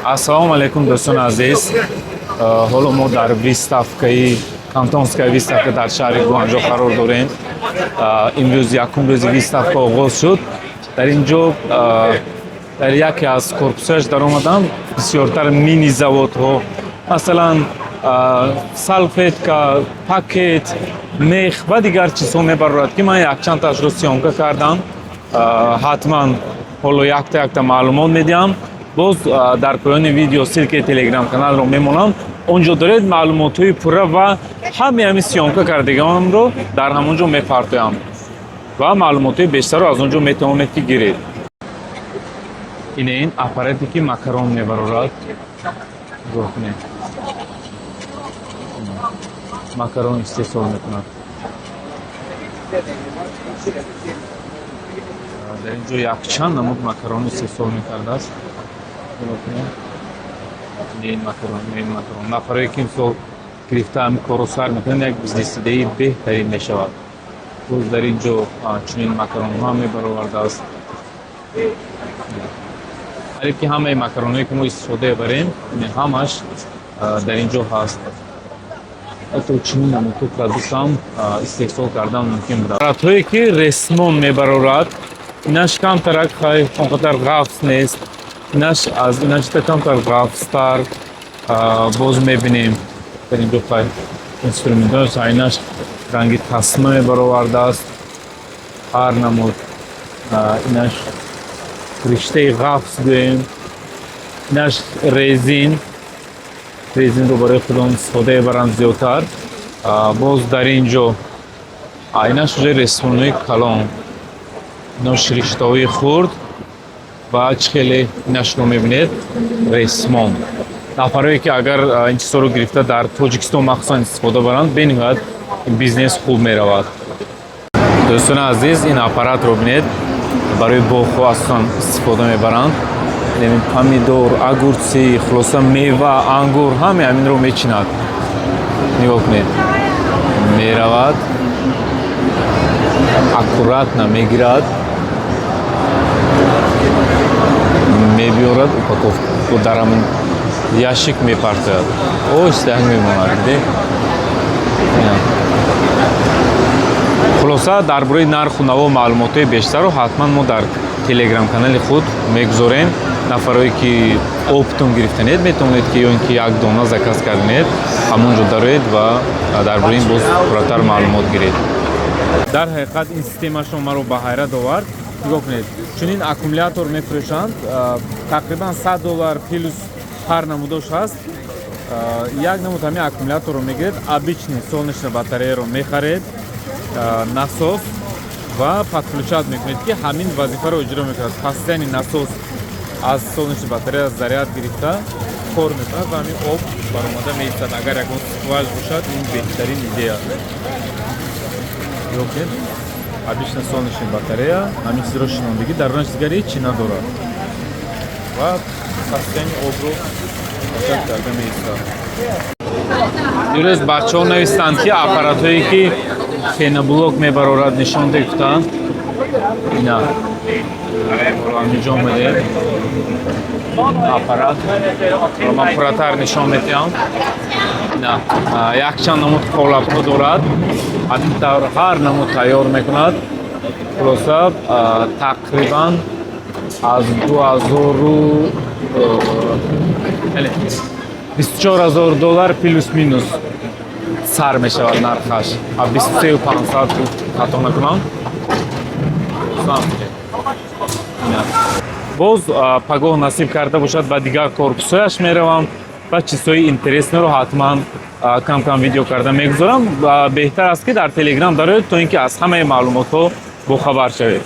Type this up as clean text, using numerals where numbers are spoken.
Ассалому алейкум дӯстон азиз. Ҳоло мо дар виставкаи кантонская виставка дар шаҳри Гуанчжоу қарор дорем. Имрӯз якум рӯзи виставка оғоз шуд. Дар ин ҷо дар яке аз корпусҳояш даромадам. Бисёртар мини заводҳо, масалан салфетка, пакет, мех ва дигар чизҳо мебарорад ки ман якчандташро сиёмка кардам. Ҳатман ҳоло якта маълумот медиҳам. Боз дар поёни видео ссилкаи телеграм-каналро мемонам. Он ҷо доред маълумотҳои пурра ва ҳамаи ҳамин сиёмка кардаганамро дар ҳамон ҷо мепартоям ва маълумотҳои бештарро аз он ҷо метавонед ки гиред. Ин аппарате ки макарон мебарорад. Макарон истеҳсол мекунад. Дар ин ҷо якчанд намуд макарон истеҳсол мекардааст. Ин макарон нафарое ки имсол гирифта ҳамин корро сар мекунанд, як бизнесидаи беҳтарин мешавад. Боз дар ин ҷо чунин макаронҳо ҳам мебаровардааст. Ҳале ки ҳамаи макаронҳое ки мо истифода мебарем, ҳамаш дар ин ҷо ҳаст. ҳатто чунин намудҳо продуктам истеҳсол кардан мумкин будааст. Аппаратҳое ки ресмон мебарорад, инаш камтарак он қадар ғафс нест. Инаш аз иначита камтар ғафстар боз мебинем. Дар ин ҷо инструментҳояш инаш ранги тасма мебаровардааст. Ҳар намуд инаш риштаи ғафс гӯем. Инаш резинро барои худон истифода мебаранд зиёдтар. Боз дар ин ҷо инаш уже ресмонҳои калон, ино шриштовии хурд ва хеле инашро мебинед ресмон. Нафарое ки агар ин чизҳоро гирифта дар Тоҷикистон махсусан истифода баранд, бениҳоят бизнес хуб меравад. Дӯстони азиз, ин аппаратро бинед барои боғҳо асосан истифода мебаранд. Помидор, агурчи, хулоса мева, ангур ҳамаи ҳаминро мечинад. Нигоҳ кунед. Меравад, аккуратно мегирад, мебиёрад упаковку дар ҳамин ящик мепартояд. Оҳиста мемонад. Хулоса дар бораи нарху наво маълумотҳои бештарро ҳатман мо дар телеграм-канали худ мегузорем. Нафарое ки опитон гирифтанед метавонед ки ё ин ки як дона заказ карданед, ҳамон ҷо дароед ва дар бораи ин боз пурратар маълумот гиред. Дар ҳақиқат ин системашон маро ба ҳайрат овард. Нигоҳ кунед, чунин аккумулятор мефурӯшанд. Тақрибан $100 плюс ҳар намудош ҳаст. Як намуд ҳамин аккумуляторро мегиред, обичный солнечная батареяро мехаред, насос ва подключат мекунед ки ҳамин вазифаро иҷро мекунад. Постоянный насос аз солнечная батарея заряд гирифта кор мекунад ва ҳамин об баромада меистад. Агар ягон скваж бошад, ин беҳтарин идея. Обычная солнечная батарея, ҳамин чизро шинондагӣ дар он чизгари ҳечи надорад ва постоянно обро бошад карда меистад. Дирӯз бачаҳо навистанд ки аппаратҳое ки феноблок мебарорад нишонда гуфтанд. Ина анҷом медем аппарат ма пурратар нишон медиҳам. Ина якчанд намуд ҳолатҳо дорад. ҳамин тавр ҳар намуд тайёр мекунад. хулоса тақрибан аз $24,000 плюс минус сар мешавад нархаш. 23,500 хато накунам. Боз пагоҳ насиб карда бошад ба дигар корпусҳояш меравам ва чизҳои интереснеро ҳатман кам видео карда мегузорам. Беҳтар аст ки дар телеграм дароед, то ин ки аз ҳамаи маълумотҳо бохабар шавед.